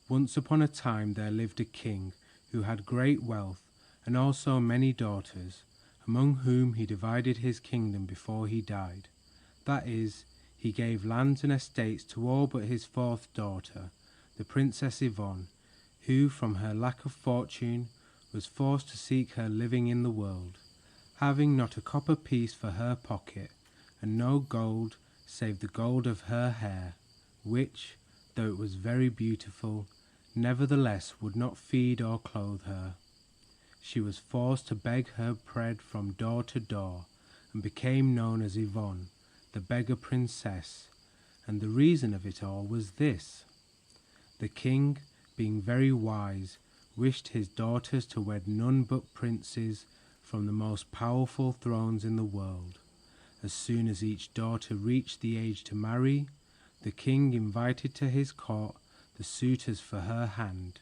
Once upon a time there lived a king who had great wealth and also many daughters, among whom he divided his kingdom before he died. That is, he gave lands and estates to all but his fourth daughter, the Princess Yvonne, who, from her lack of fortune, was forced to seek her living in the world, having not a copper piece for her pocket, and no gold save the gold of her hair, which, though it was very beautiful, nevertheless would not feed or clothe her. She was forced to beg her bread from door to door, and became known as Yvonne, the Beggar Princess, and the reason of it all was this. The king, being very wise, wished his daughters to wed none but princes from the most powerful thrones in the world. As soon as each daughter reached the age to marry, the king invited to his court the suitors for her hand.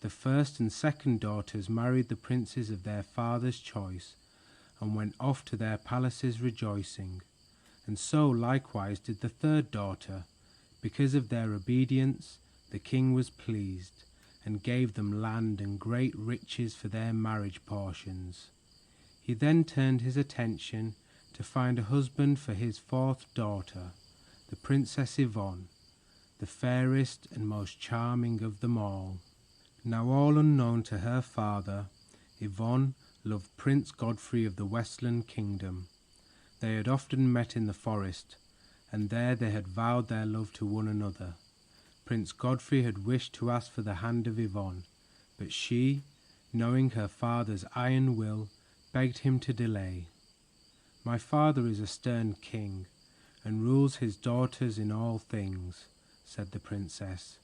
The first and second daughters married the princes of their father's choice, and went off to their palaces rejoicing, and so likewise did the third daughter. Because of their obedience, the king was pleased, and gave them land and great riches for their marriage portions. He then turned his attention to find a husband for his fourth daughter, the Princess Yvonne, the fairest and most charming of them all. Now all unknown to her father, Yvonne loved Prince Godfrey of the Westland Kingdom. They had often met in the forest, and there they had vowed their love to one another. Prince Godfrey had wished to ask for the hand of Yvonne, but she, knowing her father's iron will, begged him to delay. My father is a stern king, and rules his daughters in all things, said the princess.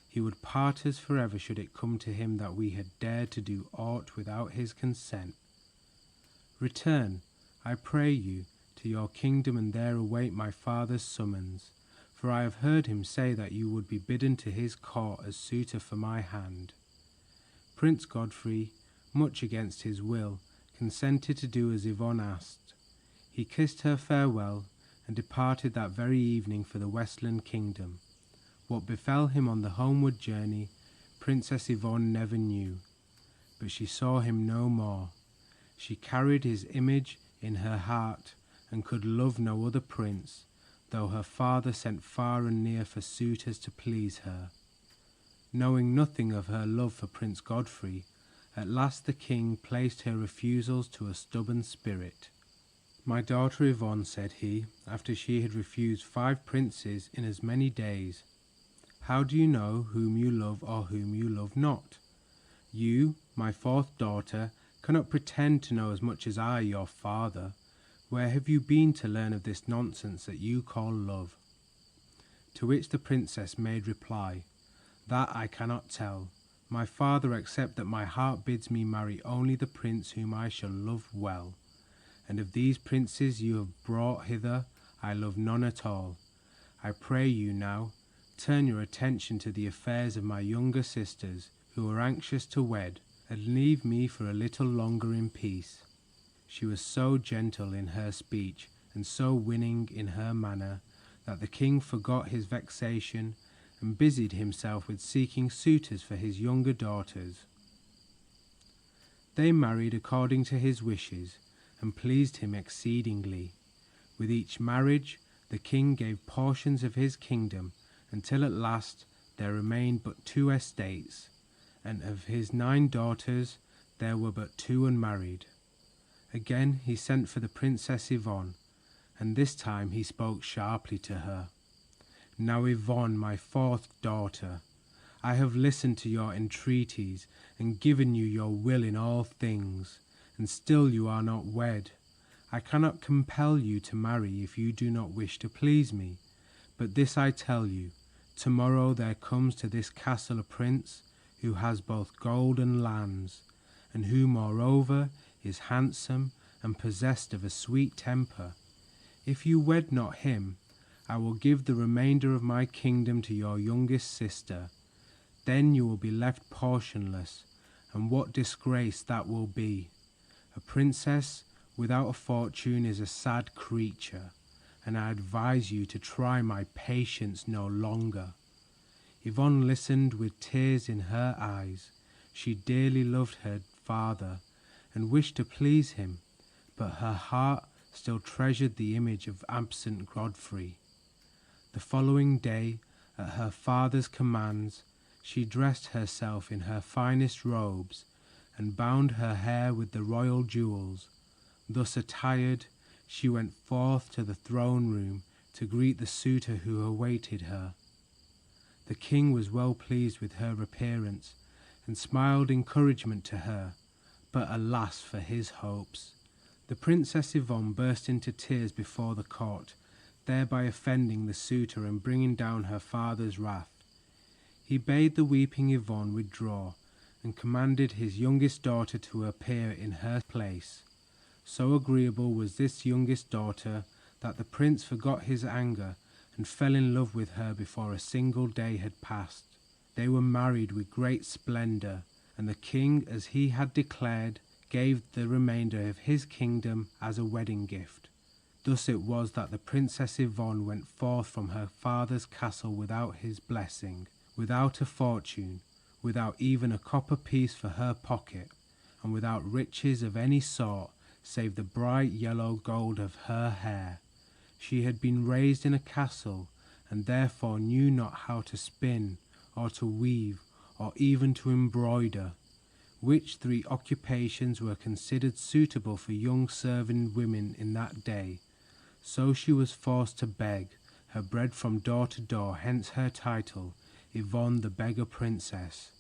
He would part us forever should it come to him that we had dared to do aught without his consent. Return, I pray you, to your kingdom, and there await my father's summons, for I have heard him say that you would be bidden to his court as suitor for my hand. Prince Godfrey, much against his will, consented to do as Yvonne asked. He kissed her farewell, and departed that very evening for the Westland Kingdom. What befell him on the homeward journey, Princess Yvonne never knew, but she saw him no more. She carried his image in her heart, and could love no other prince, though her father sent far and near for suitors to please her. Knowing nothing of her love for Prince Godfrey, at last the king placed her refusals to a stubborn spirit. My daughter Yvonne, said he, after she had refused 5 princes in as many days, how do you know whom you love or whom you love not? You, my fourth daughter, cannot pretend to know as much as I, your father. Where have you been to learn of this nonsense that you call love? To which the princess made reply, that I cannot tell. My father, except that my heart bids me marry only the prince whom I shall love well. And of these princes you have brought hither, I love none at all. I pray you now, turn your attention to the affairs of my younger sisters, who are anxious to wed, and leave me for a little longer in peace. She was so gentle in her speech, and so winning in her manner, that the king forgot his vexation, and busied himself with seeking suitors for his younger daughters. They married according to his wishes, and pleased him exceedingly. With each marriage, the king gave portions of his kingdom, until at last there remained but 2 estates, and of his 9 daughters there were but 2 unmarried. Again he sent for the Princess Yvonne, and this time he spoke sharply to her. Now Yvonne, my 4th daughter, I have listened to your entreaties, and given you your will in all things, and still you are not wed. I cannot compel you to marry if you do not wish to please me, but this I tell you, tomorrow there comes to this castle a prince who has both gold and lands, and who moreover is handsome and possessed of a sweet temper. If you wed not him, I will give the remainder of my kingdom to your youngest sister. Then you will be left portionless, and what disgrace that will be. A princess without a fortune is a sad creature, and I advise you to try my patience no longer. Yvonne listened with tears in her eyes. She dearly loved her father and wished to please him, but her heart still treasured the image of absent Godfrey. The following day, at her father's commands, she dressed herself in her finest robes and bound her hair with the royal jewels. Thus attired, she went forth to the throne room to greet the suitor who awaited her. The king was well pleased with her appearance and smiled encouragement to her, but alas for his hopes. The Princess Yvonne burst into tears before the court, thereby offending the suitor and bringing down her father's wrath. He bade the weeping Yvonne withdraw and commanded his youngest daughter to appear in her place. So agreeable was this youngest daughter that the prince forgot his anger and fell in love with her before a single day had passed. They were married with great splendor, and the king, as he had declared, gave the remainder of his kingdom as a wedding gift. Thus it was that the Princess Yvonne went forth from her father's castle without his blessing, without a fortune, without even a copper piece for her pocket, and without riches of any sort save the bright yellow gold of her hair. She had been raised in a castle, and therefore knew not how to spin, or to weave, or even to embroider, which three occupations were considered suitable for young serving women in that day. So she was forced to beg her bread from door to door, hence her title, Yvonne the Beggar Princess.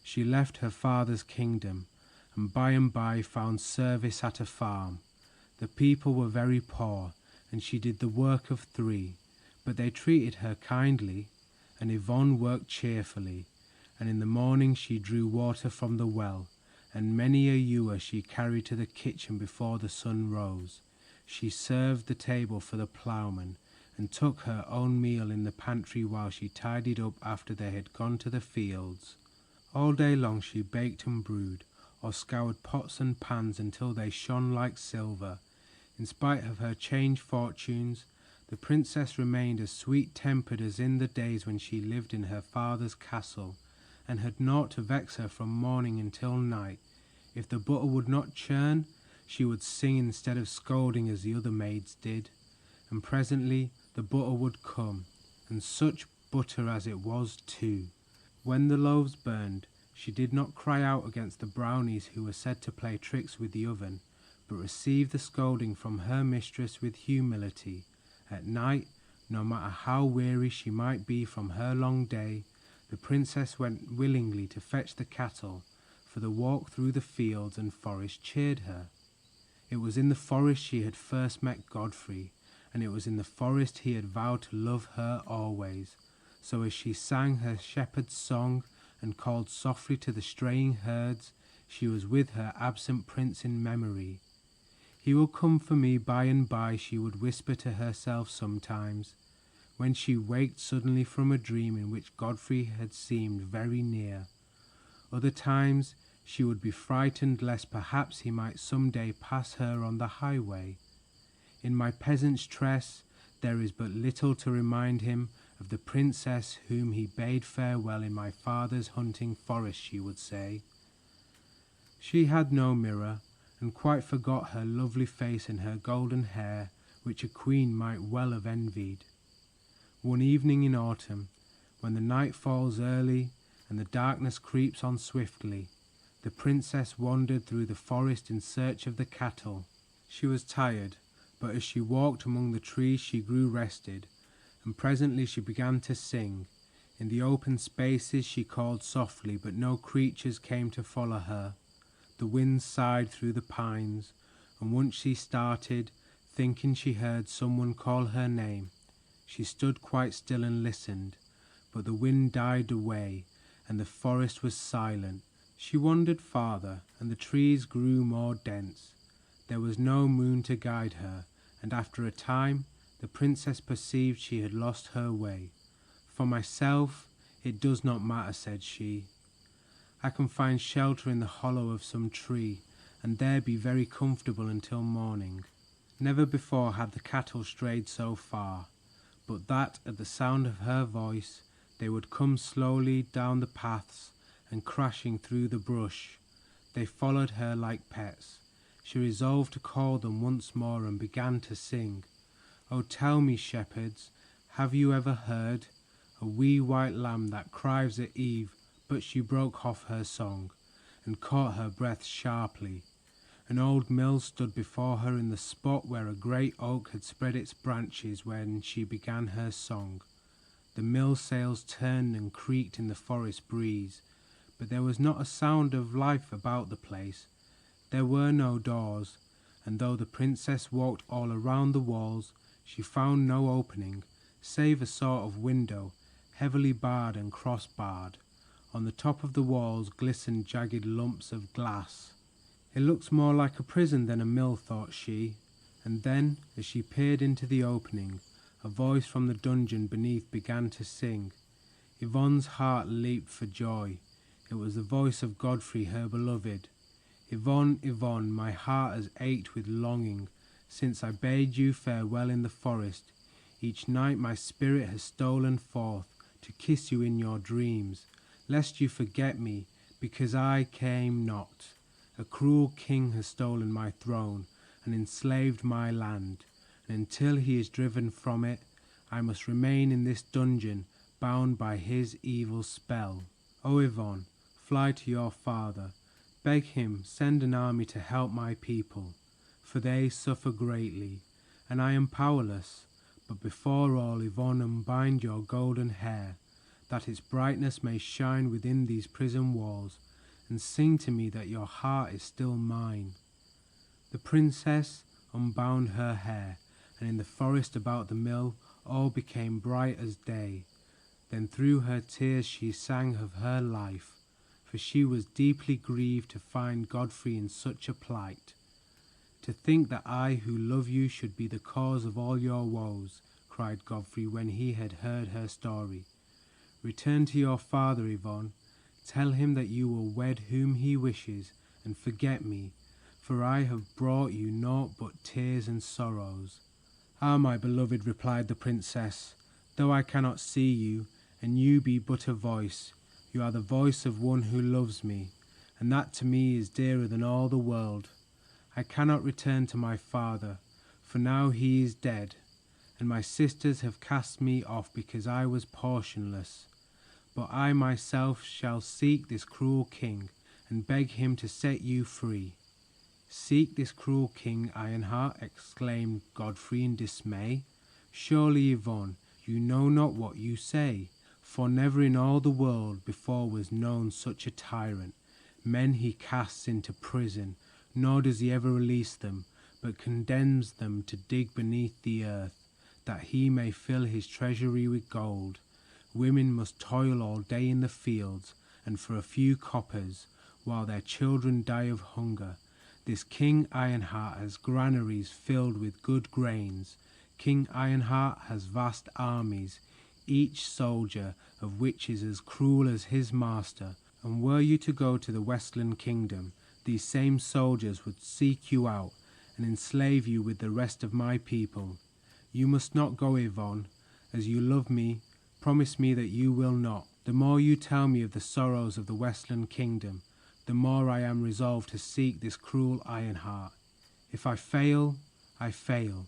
She left her father's kingdom, and by found service at a farm. The people were very poor, and she did the work of three, but they treated her kindly, and Yvonne worked cheerfully, and in the morning she drew water from the well, and many a ewer she carried to the kitchen before the sun rose. She served the table for the ploughman, and took her own meal in the pantry while she tidied up after they had gone to the fields. All day long she baked and brewed, or scoured pots and pans until they shone like silver. In spite of her changed fortunes, the princess remained as sweet-tempered as in the days when she lived in her father's castle, and had naught to vex her from morning until night. If the butter would not churn, she would sing instead of scolding as the other maids did, and presently the butter would come, and such butter as it was too. When the loaves burned, she did not cry out against the brownies who were said to play tricks with the oven, but received the scolding from her mistress with humility. At night, no matter how weary she might be from her long day, the princess went willingly to fetch the cattle, for the walk through the fields and forest cheered her. It was in the forest she had first met Godfrey, and it was in the forest he had vowed to love her always. So as she sang her shepherd's song and called softly to the straying herds, she was with her absent prince in memory. He will come for me by and by, she would whisper to herself sometimes, when she waked suddenly from a dream in which Godfrey had seemed very near. Other times she would be frightened lest perhaps he might some day pass her on the highway. In my peasant's tress there is but little to remind him of the princess whom he bade farewell in my father's hunting forest, she would say. She had no mirror, and quite forgot her lovely face and her golden hair, which a queen might well have envied. One evening in autumn, when the night falls early and the darkness creeps on swiftly, the princess wandered through the forest in search of the cattle. She was tired, but as she walked among the trees she grew rested, and presently she began to sing. In the open spaces she called softly, but no creatures came to follow her. The wind sighed through the pines, and once she started, thinking she heard someone call her name. She stood quite still and listened, but the wind died away, and the forest was silent. She wandered farther, and the trees grew more dense. There was no moon to guide her, and after a time the princess perceived she had lost her way. For myself, it does not matter, said she. I can find shelter in the hollow of some tree, and there be very comfortable until morning. Never before had the cattle strayed so far, but that at the sound of her voice They would come slowly down the paths and crashing through the brush. They followed her like pets. She resolved to call them once more and began to sing. "Oh, tell me, shepherds, have you ever heard a wee white lamb that cries at eve?" But she broke off her song and caught her breath sharply. An old mill stood before her in the spot where a great oak had spread its branches when she began her song. The mill sails turned and creaked in the forest breeze, but there was not a sound of life about the place. There were no doors, and though the princess walked all around the walls, she found no opening, save a sort of window, heavily barred and cross-barred. On the top of the walls glistened jagged lumps of glass. It looks more like a prison than a mill, thought she, and then, as she peered into the opening, a voice from the dungeon beneath began to sing. Yvonne's heart leaped for joy. It was the voice of Godfrey, her beloved. "Yvonne, Yvonne, my heart has ached with longing since I bade you farewell in the forest. Each night my spirit has stolen forth to kiss you in your dreams, lest you forget me, because I came not. A cruel king has stolen my throne and enslaved my land, and until he is driven from it, I must remain in this dungeon, bound by his evil spell. O Yvonne, fly to your father. Beg him send an army to help my people, for they suffer greatly, and I am powerless. But before all, Yvonne, unbind your golden hair, that its brightness may shine within these prison walls, and sing to me that your heart is still mine." The princess unbound her hair, and in the forest about the mill all became bright as day. Then through her tears she sang of her life, for she was deeply grieved to find Godfrey in such a plight. "To think that I who love you should be the cause of all your woes," cried Godfrey when he had heard her story. "Return to your father, Yvonne. Tell him that you will wed whom he wishes, and forget me, for I have brought you naught but tears and sorrows." "Ah, my beloved," replied the princess, "though I cannot see you, and you be but a voice, you are the voice of one who loves me, and that to me is dearer than all the world. I cannot return to my father, for now he is dead, and my sisters have cast me off because I was portionless. But I myself shall seek this cruel king, and beg him to set you free." "Seek this cruel king, Ironheart?" exclaimed Godfrey in dismay. "Surely, Yvonne, you know not what you say, for never in all the world before was known such a tyrant. Men he casts into prison, nor does he ever release them, but condemns them to dig beneath the earth, that he may fill his treasury with gold. Women must toil all day in the fields, and for a few coppers, while their children die of hunger. This King Ironheart has granaries filled with good grains. King Ironheart has vast armies, each soldier of which is as cruel as his master. And were you to go to the Westland Kingdom, these same soldiers would seek you out and enslave you with the rest of my people. You must not go, Yvonne. As you love me, promise me that you will not. The more you tell me of the sorrows of the Westland Kingdom, the more I am resolved to seek this cruel Ironheart. If I fail, I fail.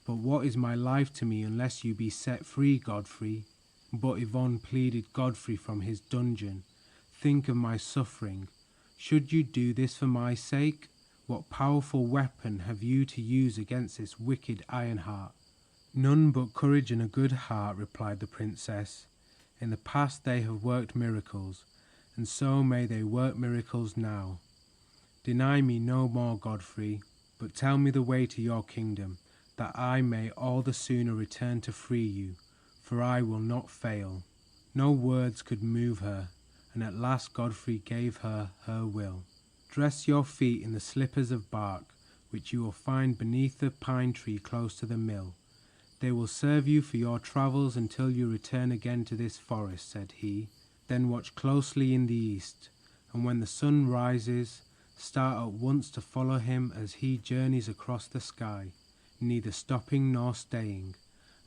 But what is my life to me unless you be set free, Godfrey?" But Yvonne pleaded Godfrey from his dungeon. "Think of my suffering. Should you do this for my sake? What powerful weapon have you to use against this wicked Ironheart?" "None but courage and a good heart," replied the princess. "In the past they have worked miracles, and so may they work miracles now. Deny me no more, Godfrey, but tell me the way to your kingdom, that I may all the sooner return to free you, for I will not fail." No words could move her, and at last Godfrey gave her her will. "Dress your feet in the slippers of bark, which you will find beneath the pine tree close to the mill. They will serve you for your travels until you return again to this forest," said he. "Then watch closely in the east, and when the sun rises, start at once to follow him as he journeys across the sky, neither stopping nor staying.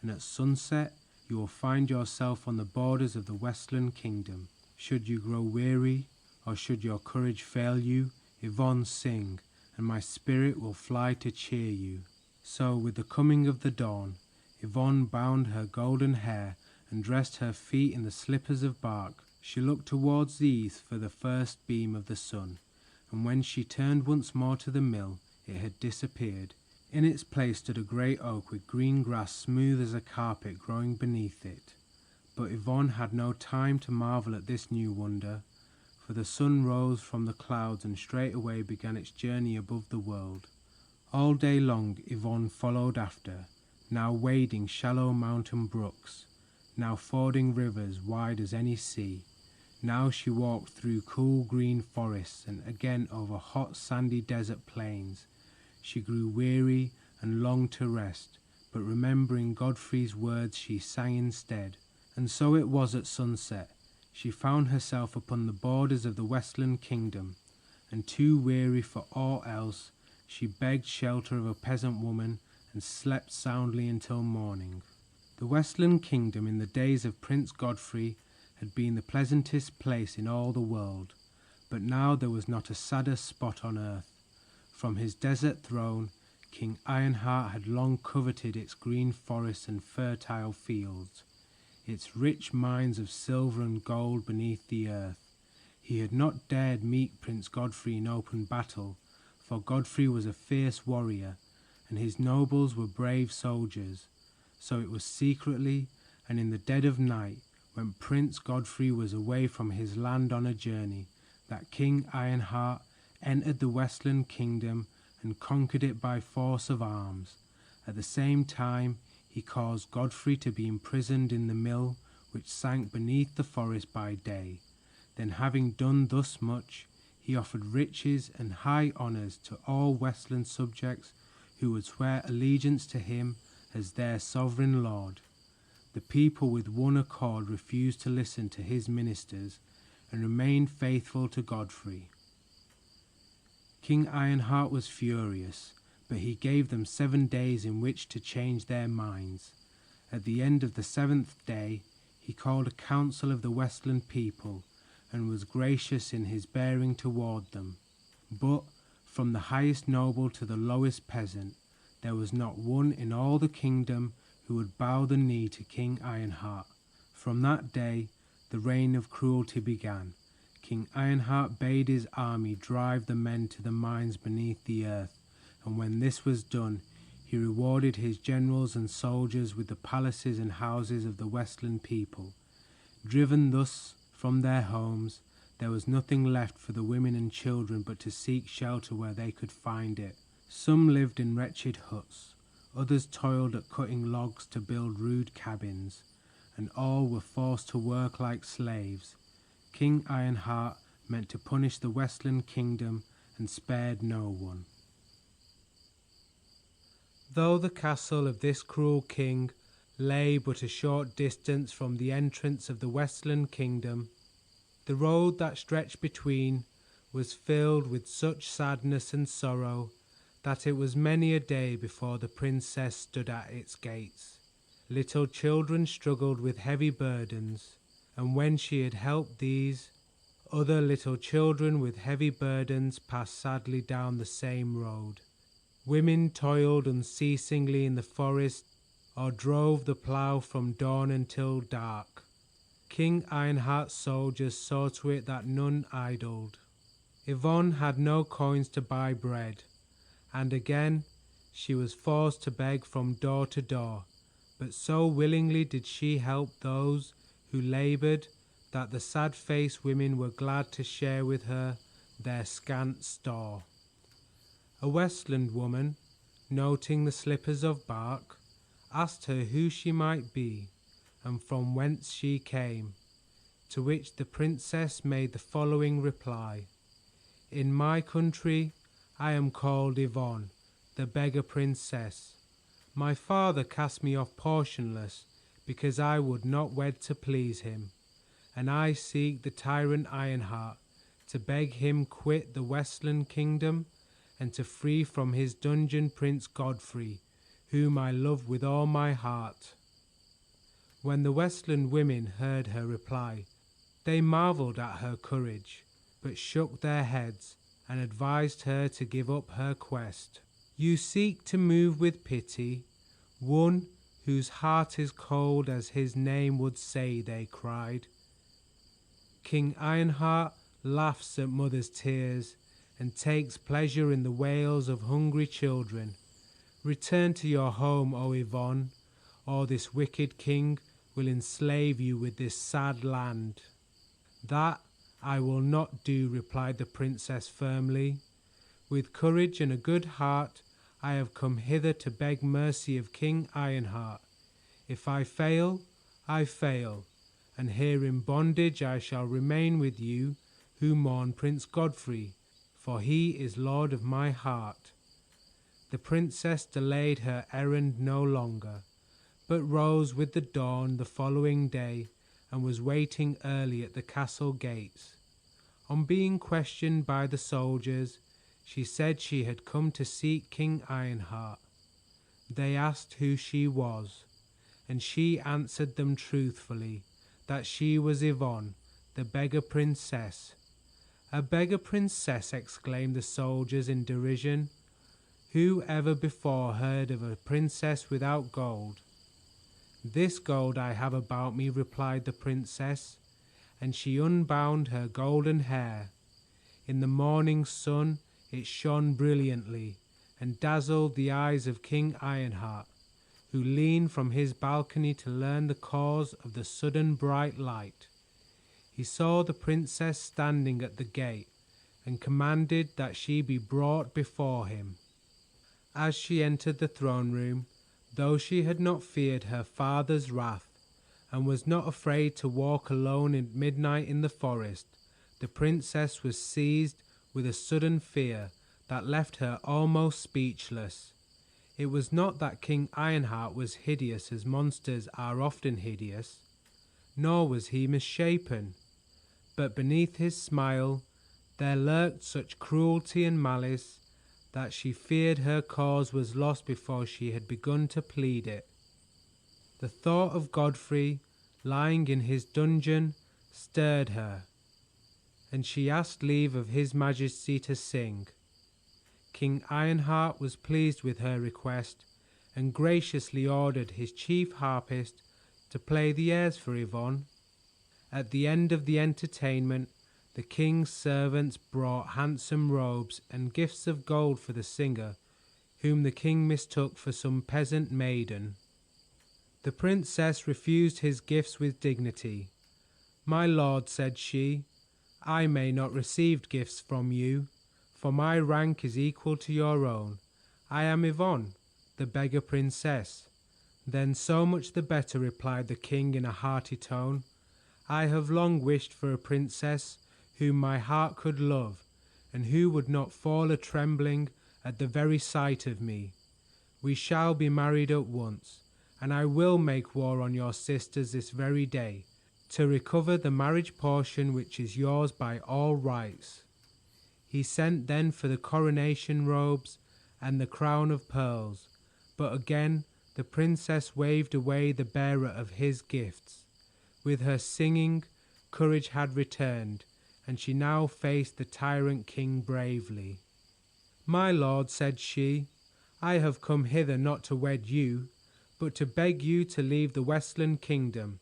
And at sunset you will find yourself on the borders of the Westland Kingdom. Should you grow weary, or should your courage fail you, Yvonne, sing, and my spirit will fly to cheer you. So, with the coming of the dawn, Yvonne bound her golden hair and dressed her feet in the slippers of bark. She looked towards the east for the first beam of the sun, and when she turned once more to the mill, it had disappeared. In its place stood a great oak with green grass smooth as a carpet growing beneath it. But Yvonne had no time to marvel at this new wonder, for the sun rose from the clouds and straightway began its journey above the world. All day long Yvonne followed after, now wading shallow mountain brooks, now fording rivers wide as any sea. Now she walked through cool green forests and again over hot sandy desert plains. She grew weary and longed to rest, but remembering Godfrey's words she sang instead. And so it was at sunset. She found herself upon the borders of the Westland Kingdom, and too weary for aught else, she begged shelter of a peasant woman and slept soundly until morning. The Westland Kingdom in the days of Prince Godfrey had been the pleasantest place in all the world, but now there was not a sadder spot on earth. From his desert throne, King Ironheart had long coveted its green forests and fertile fields, its rich mines of silver and gold beneath the earth. He had not dared meet Prince Godfrey in open battle, for Godfrey was a fierce warrior, and his nobles were brave soldiers. So it was secretly and in the dead of night, when Prince Godfrey was away from his land on a journey, that King Ironheart entered the Westland Kingdom and conquered it by force of arms. At the same time, he caused Godfrey to be imprisoned in the mill which sank beneath the forest by day. Then, having done thus much, he offered riches and high honours to all Westland subjects who would swear allegiance to him as their sovereign lord. The people with one accord refused to listen to his ministers and remained faithful to Godfrey. King Ironheart was furious, but he gave them 7 days in which to change their minds. At the end of the 7th day, he called a council of the Westland people and was gracious in his bearing toward them. But from the highest noble to the lowest peasant, there was not one in all the kingdom who would bow the knee to King Ironheart. From that day, the reign of cruelty began. King Ironheart bade his army drive the men to the mines beneath the earth, and when this was done, he rewarded his generals and soldiers with the palaces and houses of the Westland people. Driven thus from their homes, there was nothing left for the women and children but to seek shelter where they could find it. Some lived in wretched huts, others toiled at cutting logs to build rude cabins, and all were forced to work like slaves. King Ironheart meant to punish the Westland Kingdom and spared no one. Though the castle of this cruel king lay but a short distance from the entrance of the Westland Kingdom, the road that stretched between was filled with such sadness and sorrow that it was many a day before the princess stood at its gates. Little children struggled with heavy burdens, and when she had helped these, other little children with heavy burdens passed sadly down the same road. Women toiled unceasingly in the forest or drove the plough from dawn until dark. King Ironheart's soldiers saw to it that none idled. Yvonne had no coins to buy bread, and again she was forced to beg from door to door, but so willingly did she help those who laboured that the sad-faced women were glad to share with her their scant store. A Westland woman, noting the slippers of bark, asked her who she might be and from whence she came, to which the princess made the following reply: "In my country I am called Yvonne, the Beggar Princess. My father cast me off portionless because I would not wed to please him, and I seek the tyrant Ironheart to beg him quit the Westland Kingdom and to free from his dungeon Prince Godfrey, whom I love with all my heart." When the Westland women heard her reply, they marveled at her courage, but shook their heads and advised her to give up her quest. "You seek to move with pity one whose heart is cold as his name would say," they cried. "King Ironheart laughs at mother's tears and takes pleasure in the wails of hungry children. Return to your home, O Yvonne, or this wicked king will enslave you with this sad land." "That I will not do," replied the princess firmly. "With courage and a good heart I have come hither to beg mercy of King Ironheart. If I fail, I fail, and here in bondage I shall remain with you who mourn Prince Godfrey, for he is lord of my heart." The princess delayed her errand no longer, but rose with the dawn the following day and was waiting early at the castle gates. On being questioned by the soldiers, she said she had come to seek King Ironheart. They asked who she was, and she answered them truthfully that she was Yvonne, the Beggar Princess. "A Beggar Princess!" exclaimed the soldiers in derision. "Who ever before heard of a princess without gold?" "This gold I have about me," replied the princess, and she unbound her golden hair. In the morning sun it shone brilliantly and dazzled the eyes of King Ironheart, who leaned from his balcony to learn the cause of the sudden bright light. He saw the princess standing at the gate and commanded that she be brought before him. As she entered the throne room, though she had not feared her father's wrath and was not afraid to walk alone at midnight in the forest, the princess was seized with a sudden fear that left her almost speechless. It was not that King Ironheart was hideous as monsters are often hideous, nor was he misshapen, but beneath his smile there lurked such cruelty and malice that she feared her cause was lost before she had begun to plead it. The thought of Godfrey lying in his dungeon stirred her, and she asked leave of his majesty to sing. King Ironheart was pleased with her request and graciously ordered his chief harpist to play the airs for Yvonne. At the end of the entertainment, the king's servants brought handsome robes and gifts of gold for the singer, whom the king mistook for some peasant maiden. The princess refused his gifts with dignity. "My lord," said she, "I may not receive gifts from you, for my rank is equal to your own. I am Yvonne, the Beggar Princess." "Then so much the better," replied the king in a hearty tone. "I have long wished for a princess whom my heart could love, and who would not fall a trembling at the very sight of me. We shall be married at once, and I will make war on your sisters this very day, to recover the marriage portion which is yours by all rights." He sent then for the coronation robes and the crown of pearls, but again the princess waved away the bearer of his gifts. With her singing, courage had returned, and she now faced the tyrant king bravely. "My lord," said she, "I have come hither not to wed you, but to beg you to leave the Westland Kingdom,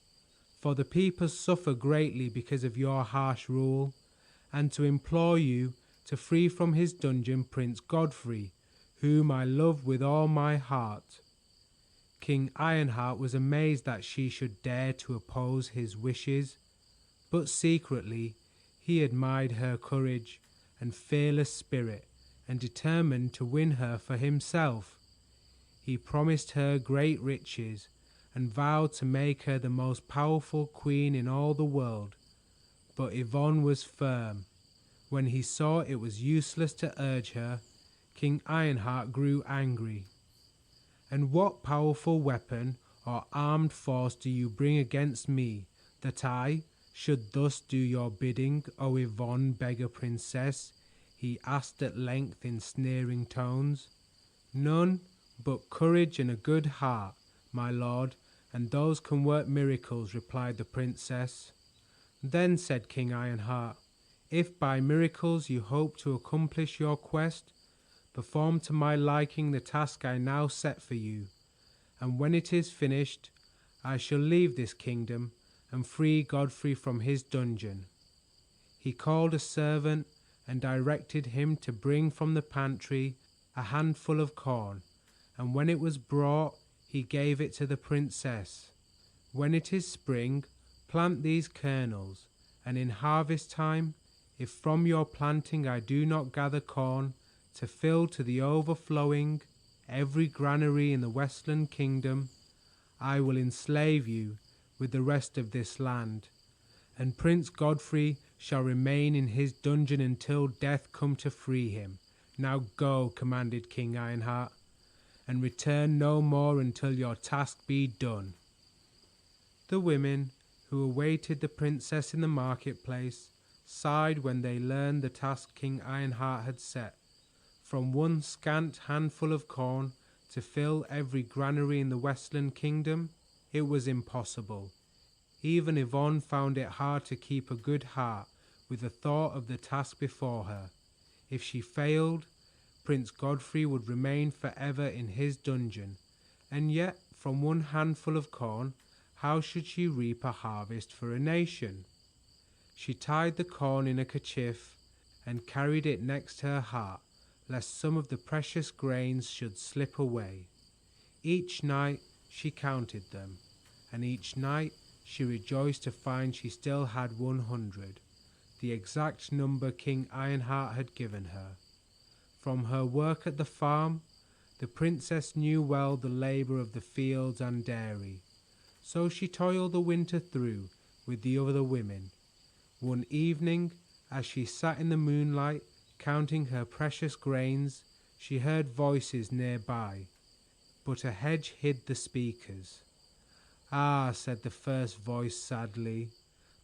for the people suffer greatly because of your harsh rule, and to implore you to free from his dungeon Prince Godfrey, whom I love with all my heart." King Ironheart was amazed that she should dare to oppose his wishes, but secretly he admired her courage and fearless spirit and determined to win her for himself. He promised her great riches and vowed to make her the most powerful queen in all the world. But Yvonne was firm. When he saw it was useless to urge her, King Ironheart grew angry. "And what powerful weapon or armed force do you bring against me, that I should thus do your bidding, O Yvonne, Beggar Princess?" he asked at length in sneering tones. "None but courage and a good heart, my lord, and those can work miracles," replied the princess. "Then," said King Ironheart, "if by miracles you hope to accomplish your quest, perform to my liking the task I now set for you, and when it is finished, I shall leave this kingdom and free Godfrey from his dungeon." He called a servant and directed him to bring from the pantry a handful of corn, and when it was brought, he gave it to the princess. "When it is spring, plant these kernels, and in harvest time, if from your planting I do not gather corn to fill to the overflowing every granary in the Westland Kingdom, I will enslave you with the rest of this land, and Prince Godfrey shall remain in his dungeon until death come to free him. Now go," commanded King Ironheart, "and return no more until your task be done." The women who awaited the princess in the marketplace sighed when they learned the task King Ironheart had set. From one scant handful of corn to fill every granary in the Westland Kingdom, it was impossible. Even Yvonne found it hard to keep a good heart with the thought of the task before her. If she failed, Prince Godfrey would remain forever in his dungeon, and yet from one handful of corn, how should she reap a harvest for a nation? She tied the corn in a kerchief and carried it next her heart, lest some of the precious grains should slip away. Each night she counted them, and each night she rejoiced to find she still had 100, the exact number King Ironheart had given her. From her work at the farm, the princess knew well the labor of the fields and dairy, so she toiled the winter through with the other women. One evening, as she sat in the moonlight counting her precious grains, she heard voices nearby, but a hedge hid the speakers. "Ah," said the first voice sadly,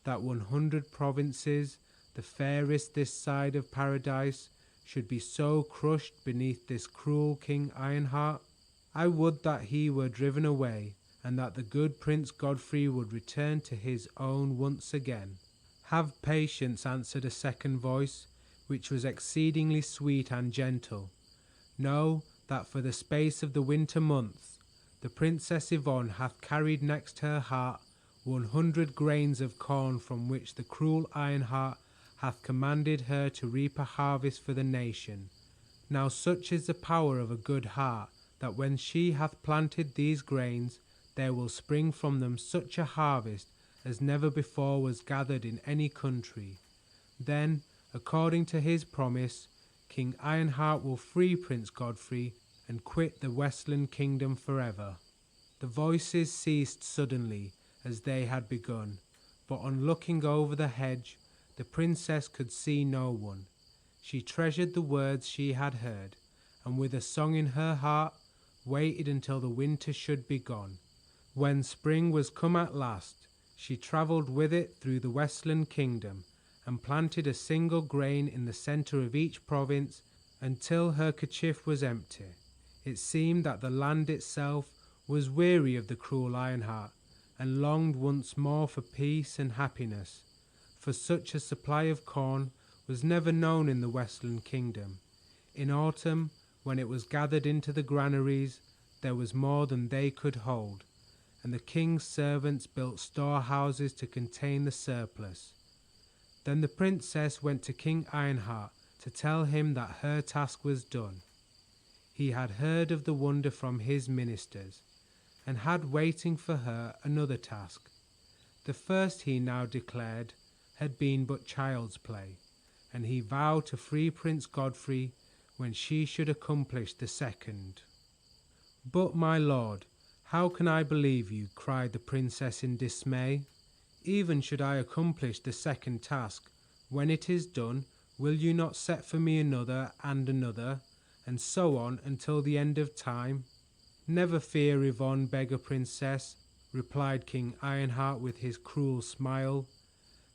"that 100 provinces, the fairest this side of paradise, should be so crushed beneath this cruel King Ironheart. I would that he were driven away, and that the good Prince Godfrey would return to his own once again." "Have patience," answered a second voice, which was exceedingly sweet and gentle. "Know that for the space of the winter months, the Princess Yvonne hath carried next her heart 100 grains of corn, from which the cruel Ironheart hath commanded her to reap a harvest for the nation. Now such is the power of a good heart, that when she hath planted these grains, there will spring from them such a harvest as never before was gathered in any country. Then, according to his promise, King Ironheart will free Prince Godfrey and quit the Westland Kingdom forever." The voices ceased suddenly as they had begun, but on looking over the hedge, the princess could see no one. She treasured the words she had heard, and with a song in her heart, waited until the winter should be gone. When spring was come at last, she travelled with it through the Westland Kingdom, and planted a single grain in the center of each province until her kerchief was empty. It seemed that the land itself was weary of the cruel Ironheart, and longed once more for peace and happiness, for such a supply of corn was never known in the Westland Kingdom. In autumn, when it was gathered into the granaries, there was more than they could hold, and the king's servants built storehouses to contain the surplus. Then the princess went to King Ironheart to tell him that her task was done. He had heard of the wonder from his ministers, and had waiting for her another task. The first, he now declared, had been but child's play, and he vowed to free Prince Godfrey when she should accomplish the second. "But, my lord, how can I believe you?" cried the princess in dismay. "Even should I accomplish the second task, when it is done, will you not set for me another and another, and so on until the end of time?" "Never fear, Yvonne, Beggar Princess," replied King Ironheart with his cruel smile.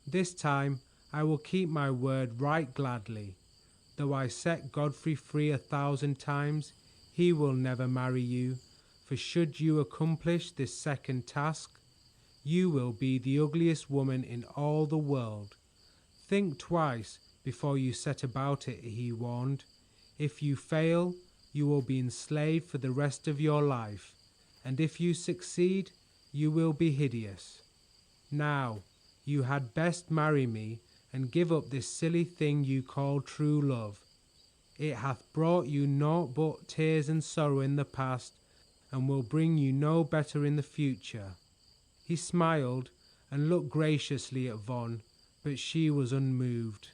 "This time I will keep my word right gladly. Though I set Godfrey free 1,000 times, he will never marry you, For should you accomplish this second task, you will be the ugliest woman in all the world. Think twice before you set about it, he warned. If you fail, you will be enslaved for the rest of your life, and if you succeed, you will be hideous. Now, you had best marry me and give up this silly thing you call true love. It hath brought you naught but tears and sorrow in the past, and will bring you no better in the future. He smiled and looked graciously at Yvonne, but she was unmoved.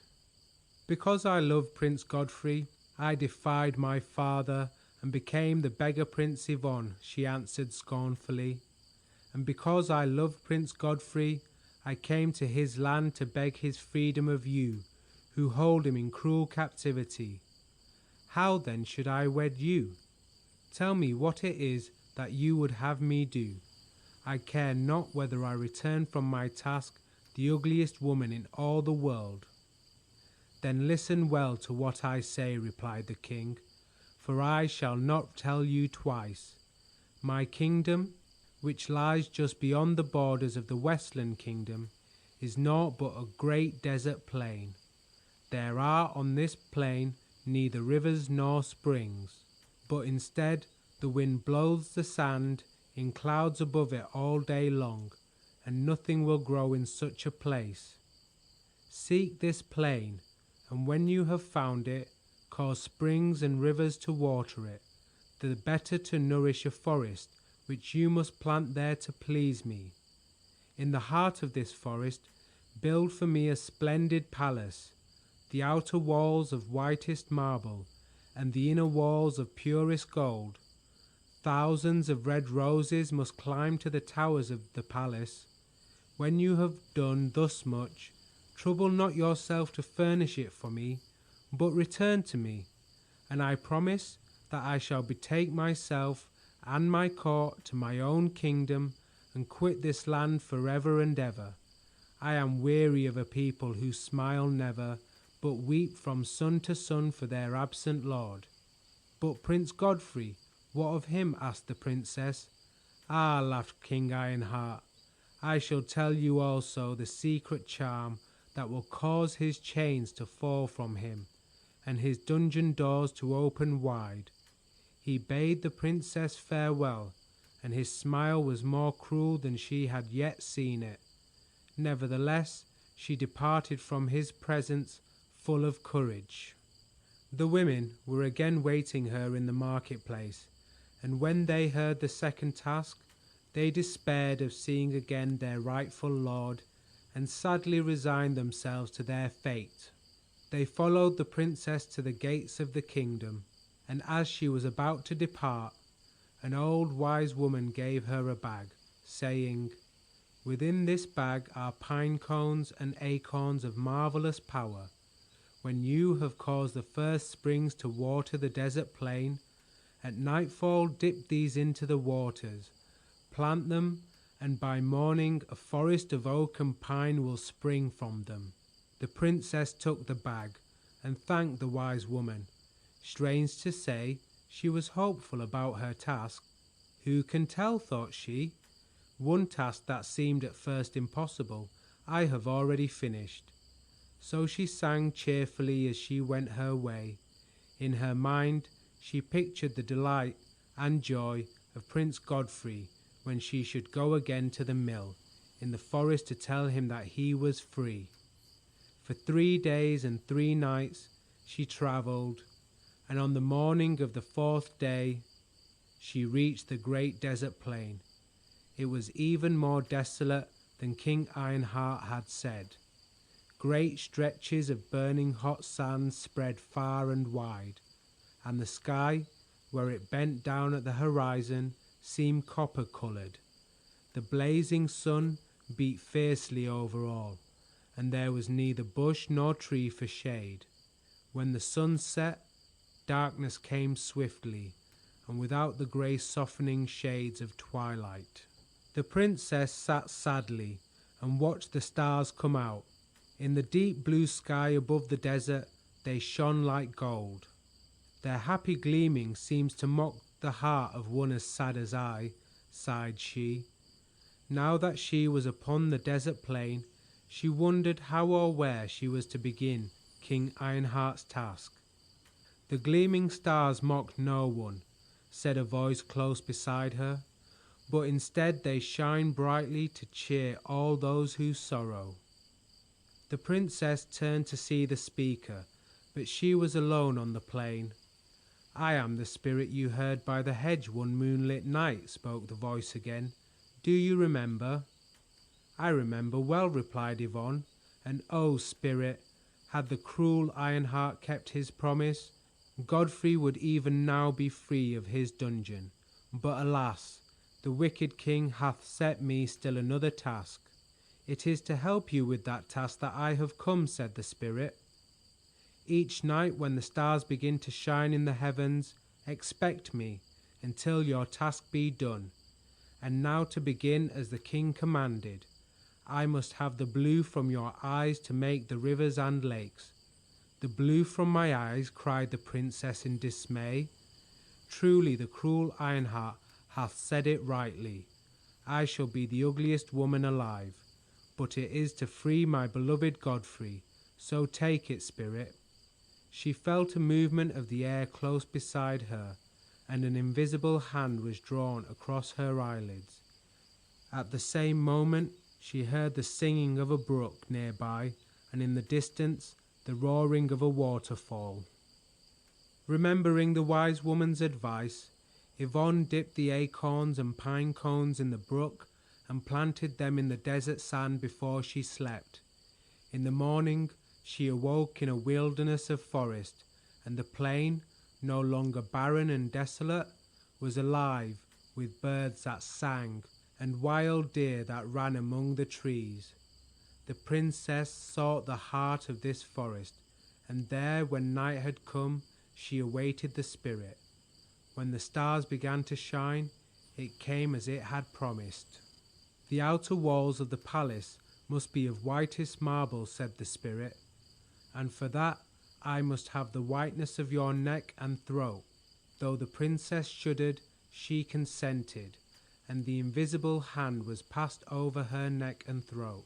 Because I loved Prince Godfrey, I defied my father and became the beggar Prince Yvonne, she answered scornfully. And because I loved Prince Godfrey, I came to his land to beg his freedom of you, who hold him in cruel captivity. How then should I wed you? Tell me what it is that you would have me do. I care not whether I return from my task the ugliest woman in all the world. Then listen well to what I say, replied the king, for I shall not tell you twice. My kingdom, which lies just beyond the borders of the Westland Kingdom, is naught but a great desert plain. There are on this plain neither rivers nor springs, but instead the wind blows the sand in clouds above it all day long, and nothing will grow in such a place. Seek this plain, and when you have found it, cause springs and rivers to water it, the better to nourish a forest which you must plant there to please me. In the heart of this forest, build for me a splendid palace, the outer walls of whitest marble, and the inner walls of purest gold. Thousands of red roses must climb to the towers of the palace. When you have done thus much, trouble not yourself to furnish it for me, but return to me, and I promise that I shall betake myself and my court to my own kingdom and quit this land forever and ever. I am weary of a people who smile never, but weep from sun to sun for their absent lord. But Prince Godfrey, what of him? Asked the princess. Ah, laughed King Ironheart, I shall tell you also the secret charm that will cause his chains to fall from him, and his dungeon doors to open wide. He bade the princess farewell, and his smile was more cruel than she had yet seen it. Nevertheless, she departed from his presence full of courage. The women were again waiting her in the marketplace, and when they heard the second task, they despaired of seeing again their rightful lord, and sadly resigned themselves to their fate. They followed the princess to the gates of the kingdom, and as she was about to depart, an old wise woman gave her a bag, saying, Within this bag are pine cones and acorns of marvelous power. When you have caused the first springs to water the desert plain, at nightfall dip these into the waters, plant them, and by morning a forest of oak and pine will spring from them. The princess took the bag and thanked the wise woman. Strange to say, she was hopeful about her task. Who can tell, thought she. One task that seemed at first impossible, I have already finished. So she sang cheerfully as she went her way. In her mind, she pictured the delight and joy of Prince Godfrey when she should go again to the mill in the forest to tell him that he was free. For 3 days and 3 nights she travelled, and on the morning of the 4th day she reached the great desert plain. It was even more desolate than King Ironheart had said. Great stretches of burning hot sand spread far and wide, and the sky, where it bent down at the horizon, seemed copper-coloured. The blazing sun beat fiercely over all, and there was neither bush nor tree for shade. When the sun set, darkness came swiftly, and without the grey softening shades of twilight. The princess sat sadly and watched the stars come out. In the deep blue sky above the desert they shone like gold. Their happy gleaming seems to mock the heart of one as sad as I," sighed she. Now that she was upon the desert plain, she wondered how or where she was to begin King Ironheart's task. "The gleaming stars mock no one," said a voice close beside her, "but instead they shine brightly to cheer all those who sorrow." The princess turned to see the speaker, but she was alone on the plain. "I am the spirit you heard by the hedge one moonlit night," spoke the voice again. "Do you remember?" "I remember well," replied Yvonne. "And oh, spirit, had the cruel Ironheart kept his promise, Godfrey would even now be free of his dungeon. But alas, the wicked king hath set me still another task." "It is to help you with that task that I have come," said the spirit. "Each night when the stars begin to shine in the heavens, expect me until your task be done. And now to begin as the king commanded. I must have the blue from your eyes to make the rivers and lakes." "The blue from my eyes?" cried the princess in dismay. "Truly the cruel Ironheart hath said it rightly. I shall be the ugliest woman alive, but it is to free my beloved Godfrey, so take it, spirit." She felt a movement of the air close beside her, and an invisible hand was drawn across her eyelids. At the same moment she heard the singing of a brook nearby, and in the distance the roaring of a waterfall. Remembering the wise woman's advice, Yvonne dipped the acorns and pine cones in the brook and planted them in the desert sand before she slept. In the morning she awoke in a wilderness of forest, and the plain, no longer barren and desolate, was alive with birds that sang and wild deer that ran among the trees. The princess sought the heart of this forest, and there, when night had come, she awaited the spirit. When the stars began to shine, it came as it had promised. "The outer walls of the palace must be of whitest marble," said the spirit, "and for that I must have the whiteness of your neck and throat." Though the princess shuddered, she consented, and the invisible hand was passed over her neck and throat.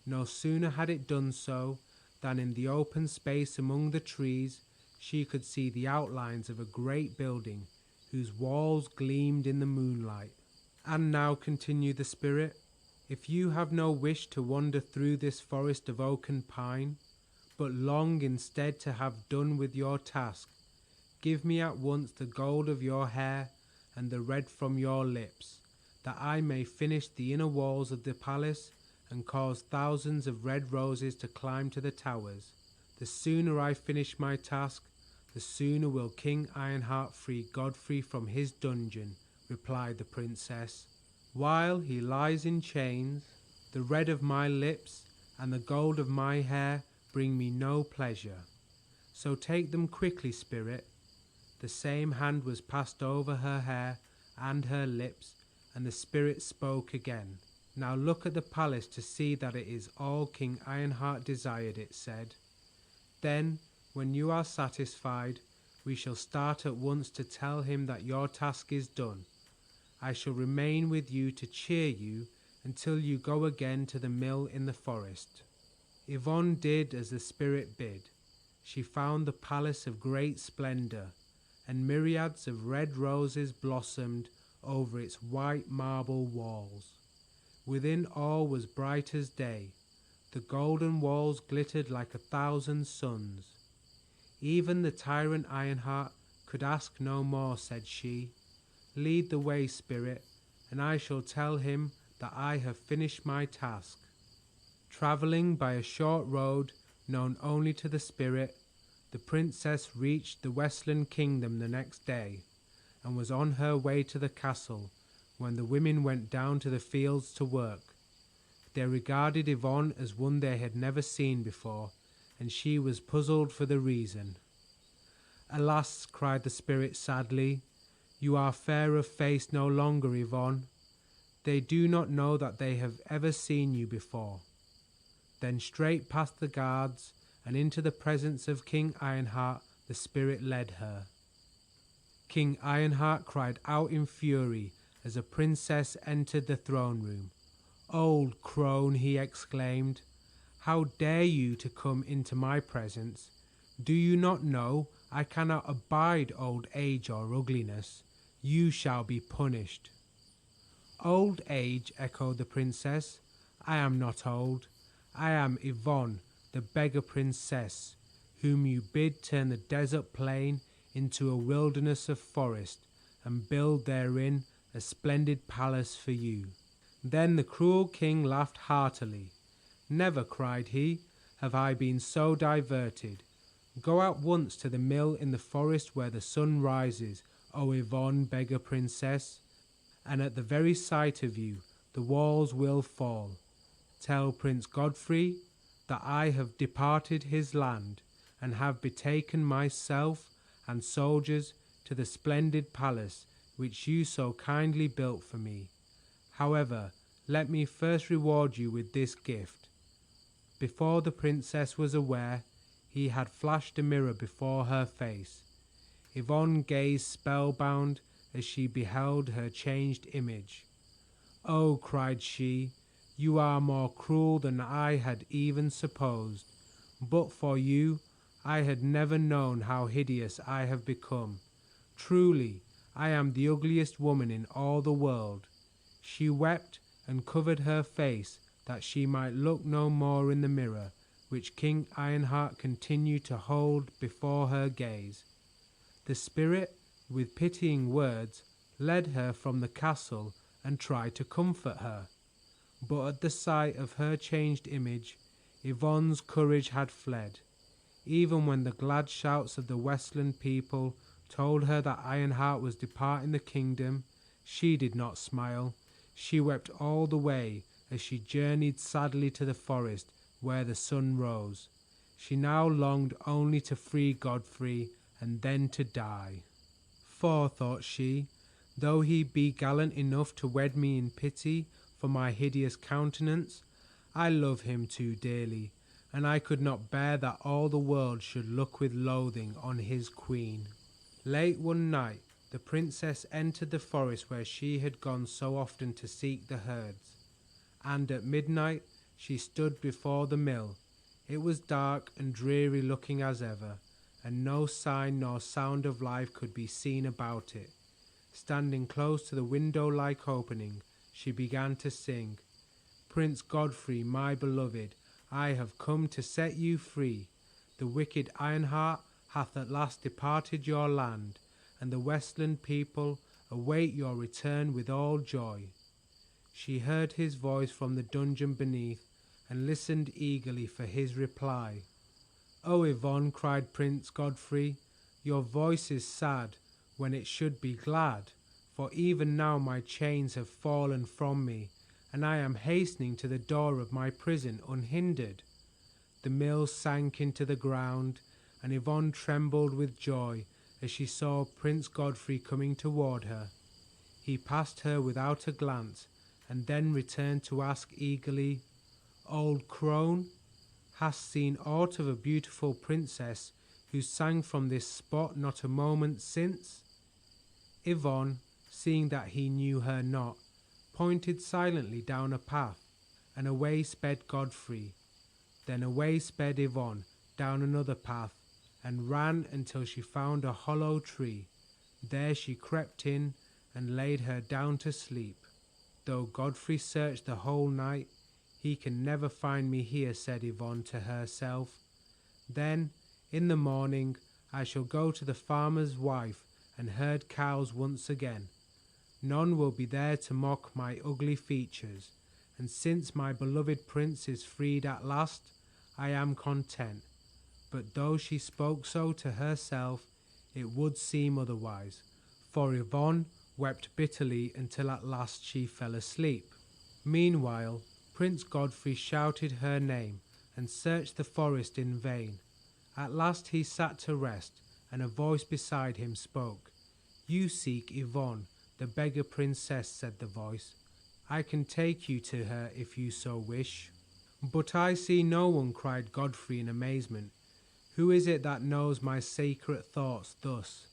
No sooner had it done so than in the open space among the trees she could see the outlines of a great building whose walls gleamed in the moonlight. "And now," continued the spirit, "if you have no wish to wander through this forest of oak and pine, but long instead to have done with your task, give me at once the gold of your hair and the red from your lips, that I may finish the inner walls of the palace and cause thousands of red roses to climb to the towers. The sooner I finish my task, the sooner will King Ironheart free Godfrey from his dungeon," replied the princess. "While he lies in chains, the red of my lips and the gold of my hair bring me no pleasure. So take them quickly, spirit." The same hand was passed over her hair and her lips, and the spirit spoke again. "Now look at the palace to see that it is all King Ironheart desired," it said. "Then, when you are satisfied, we shall start at once to tell him that your task is done. I shall remain with you to cheer you until you go again to the mill in the forest." Yvonne did as the spirit bid. She found the palace of great splendor, and myriads of red roses blossomed over its white marble walls. Within all was bright as day. The golden walls glittered like 1,000 suns. "Even the tyrant Ironheart could ask no more," said she. "Lead the way, spirit, and I shall tell him that I have finished my task." Traveling by a short road known only to the spirit, the princess reached the Westland Kingdom the next day, and was on her way to the castle when the women went down to the fields to work. They regarded Yvonne as one they had never seen before, and she was puzzled for the reason. "Alas," cried the spirit sadly, "you are fair of face no longer, Yvonne. They do not know that they have ever seen you before." Then straight past the guards and into the presence of King Ironheart the spirit led her. King Ironheart cried out in fury as a princess entered the throne room. "Old crone," he exclaimed, "how dare you to come into my presence? Do you not know I cannot abide old age or ugliness? You shall be punished." "Old age," echoed the princess. "I am not old. I am Yvonne, the Beggar Princess, whom you bid turn the desert plain into a wilderness of forest and build therein a splendid palace for you." Then the cruel king laughed heartily. "Never," cried he, "have I been so diverted. Go at once to the mill in the forest where the sun rises, O Yvonne, Beggar Princess, and at the very sight of you the walls will fall. Tell Prince Godfrey that I have departed his land and have betaken myself and soldiers to the splendid palace which you so kindly built for me. However, let me first reward you with this gift." Before the princess was aware, he had flashed a mirror before her face. Yvonne gazed spellbound as she beheld her changed image. "Oh," cried she, "you are more cruel than I had even supposed. But for you, I had never known how hideous I have become. Truly, I am the ugliest woman in all the world." She wept and covered her face that she might look no more in the mirror which King Ironheart continued to hold before her gaze. The spirit, with pitying words, led her from the castle and tried to comfort her. But at the sight of her changed image, Yvonne's courage had fled. Even when the glad shouts of the Westland people told her that Ironheart was departing the kingdom, she did not smile. She wept all the way as she journeyed sadly to the forest where the sun rose. She now longed only to free Godfrey and then to die. "For," thought she, "though he be gallant enough to wed me in pity for my hideous countenance, I love him too dearly, and I could not bear that all the world should look with loathing on his queen." Late one night, the princess entered the forest where she had gone so often to seek the herds, and at midnight she stood before the mill. It was dark and dreary looking as ever, and no sign nor sound of life could be seen about it. Standing close to the window-like opening, she began to sing, "Prince Godfrey, my beloved, I have come to set you free. The wicked Ironheart hath at last departed your land, and the Westland people await your return with all joy." She heard his voice from the dungeon beneath and listened eagerly for his reply. "Oh, Yvonne," cried Prince Godfrey, "your voice is sad when it should be glad, for even now my chains have fallen from me, and I am hastening to the door of my prison unhindered." The mill sank into the ground, and Yvonne trembled with joy as she saw Prince Godfrey coming toward her. He passed her without a glance, and then returned to ask eagerly, "Old crone, hast seen aught of a beautiful princess who sang from this spot not a moment since?" Yvonne, seeing that he knew her not, pointed silently down a path, and away sped Godfrey. Then away sped Yvonne down another path, and ran until she found a hollow tree. There she crept in and laid her down to sleep. "Though Godfrey searched the whole night, he can never find me here," said Yvonne to herself. "Then, in the morning, I shall go to the farmer's wife and herd cows once again. None will be there to mock my ugly features, and since my beloved prince is freed at last, I am content." But though she spoke so to herself, it would seem otherwise, for Yvonne wept bitterly until at last she fell asleep. Meanwhile, Prince Godfrey shouted her name and searched the forest in vain. At last he sat to rest, and a voice beside him spoke. "You seek Yvonne, the Beggar Princess," said the voice. "I can take you to her if you so wish." "But I see no one," cried Godfrey in amazement. "Who is it that knows my secret thoughts thus?"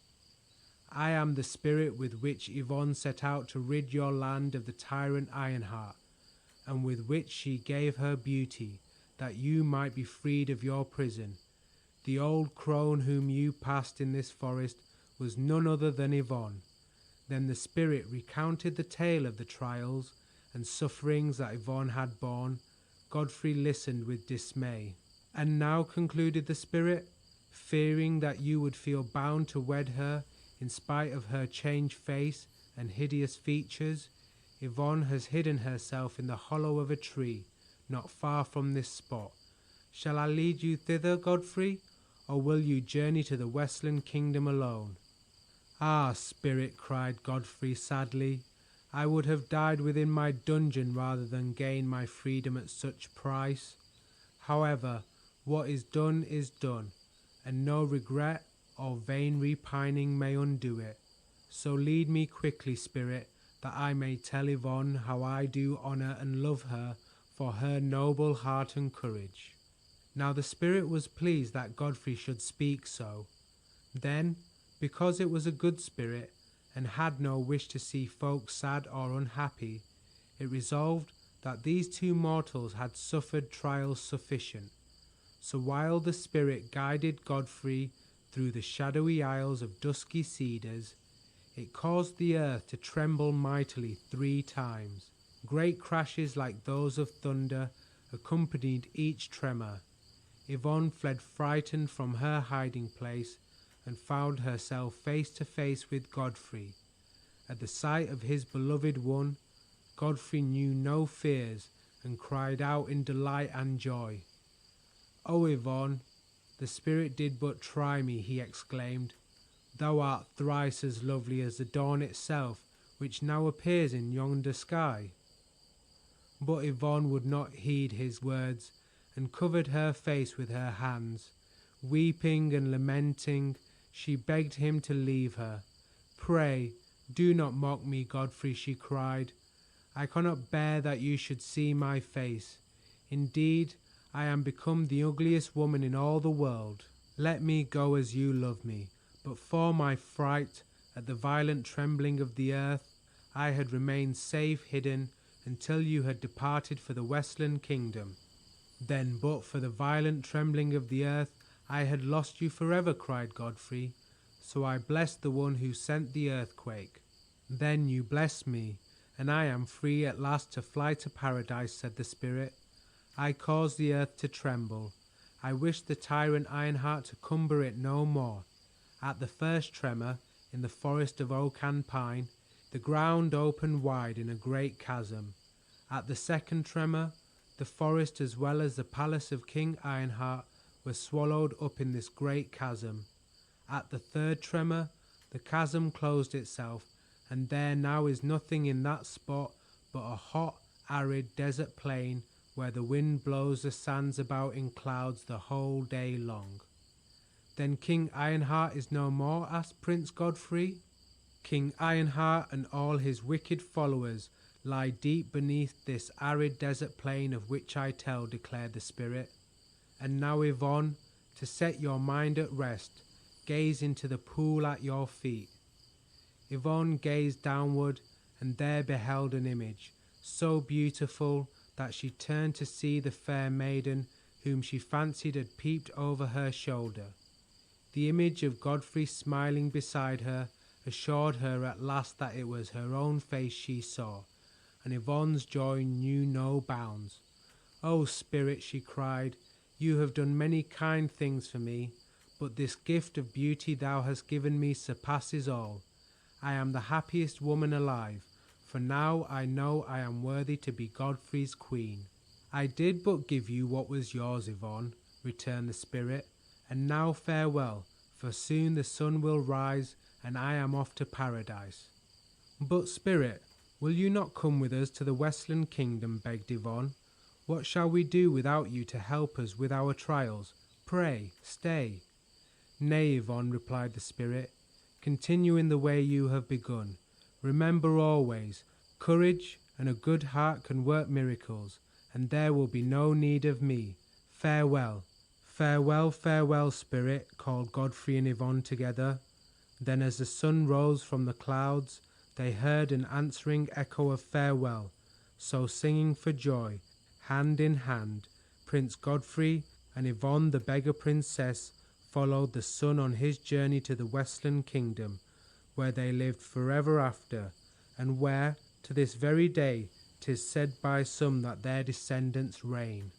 I am the spirit with which Yvonne set out to rid your land of the tyrant Ironheart, and with which she gave her beauty, that you might be freed of your prison. The old crone whom you passed in this forest was none other than Yvonne." Then the spirit recounted the tale of the trials and sufferings that Yvonne had borne. Godfrey listened with dismay. "And now," concluded the spirit, "fearing that you would feel bound to wed her in spite of her changed face and hideous features, Yvonne has hidden herself in the hollow of a tree not far from this spot. Shall I lead you thither, Godfrey, or will you journey to the Westland Kingdom alone?" "Ah, spirit," cried Godfrey sadly, "I would have died within my dungeon rather than gain my freedom at such price. However, what is done, and no regret or vain repining may undo it. So lead me quickly, spirit, that I may tell Yvonne how I do honor and love her for her noble heart and courage." Now the spirit was pleased that Godfrey should speak so. Then, because it was a good spirit, and had no wish to see folk sad or unhappy, it resolved that these two mortals had suffered trials sufficient. So while the spirit guided Godfrey through the shadowy aisles of dusky cedars, it caused the earth to tremble mightily 3 times. Great crashes like those of thunder accompanied each tremor. Yvonne fled frightened from her hiding place and found herself face to face with Godfrey. At the sight of his beloved one, Godfrey knew no fears and cried out in delight and joy. "O Yvonne, the spirit did but try me," he exclaimed. "Thou art thrice as lovely as the dawn itself, which now appears in yonder sky." But Yvonne would not heed his words, and covered her face with her hands. Weeping and lamenting, she begged him to leave her. "Pray, do not mock me, Godfrey," she cried. "I cannot bear that you should see my face. Indeed, I am become the ugliest woman in all the world. Let me go as you love me." But for my fright at the violent trembling of the earth, I had remained safe hidden until you had departed for the Westland Kingdom. "Then but for the violent trembling of the earth, I had lost you forever," cried Godfrey. "So I blessed the one who sent the earthquake." "Then you bless me, and I am free at last to fly to paradise," said the spirit. "I caused the earth to tremble. I wish the tyrant Ironheart to cumber it no more." At the first tremor, in the forest of oak and pine, the ground opened wide in a great chasm. At the second tremor, the forest as well as the palace of King Ironheart were swallowed up in this great chasm. At the third tremor, the chasm closed itself, and there now is nothing in that spot but a hot, arid desert plain where the wind blows the sands about in clouds the whole day long. "Then King Ironheart is no more?" asked Prince Godfrey. "King Ironheart and all his wicked followers lie deep beneath this arid desert plain of which I tell," declared the spirit. "And now, Yvonne, to set your mind at rest, gaze into the pool at your feet." Yvonne gazed downward and there beheld an image so beautiful that she turned to see the fair maiden whom she fancied had peeped over her shoulder. The image of Godfrey smiling beside her assured her at last that it was her own face she saw, and Yvonne's joy knew no bounds. "O spirit," she cried, "you have done many kind things for me, but this gift of beauty thou hast given me surpasses all. I am the happiest woman alive, for now I know I am worthy to be Godfrey's queen." "I did but give you what was yours, Yvonne," returned the spirit, "and now farewell, for soon the sun will rise and I am off to paradise." "But, spirit, will you not come with us to the Westland Kingdom?" begged Yvonne. "What shall we do without you to help us with our trials? Pray, stay." "Nay, Yvonne," replied the spirit, "continue in the way you have begun. Remember always, courage and a good heart can work miracles, and there will be no need of me. Farewell." "Farewell, farewell, spirit," called Godfrey and Yvonne together. Then as the sun rose from the clouds, they heard an answering echo of farewell. So singing for joy, hand in hand, Prince Godfrey and Yvonne the Beggar Princess followed the sun on his journey to the Westland Kingdom, where they lived forever after, and where, to this very day, 'tis said by some that their descendants reign.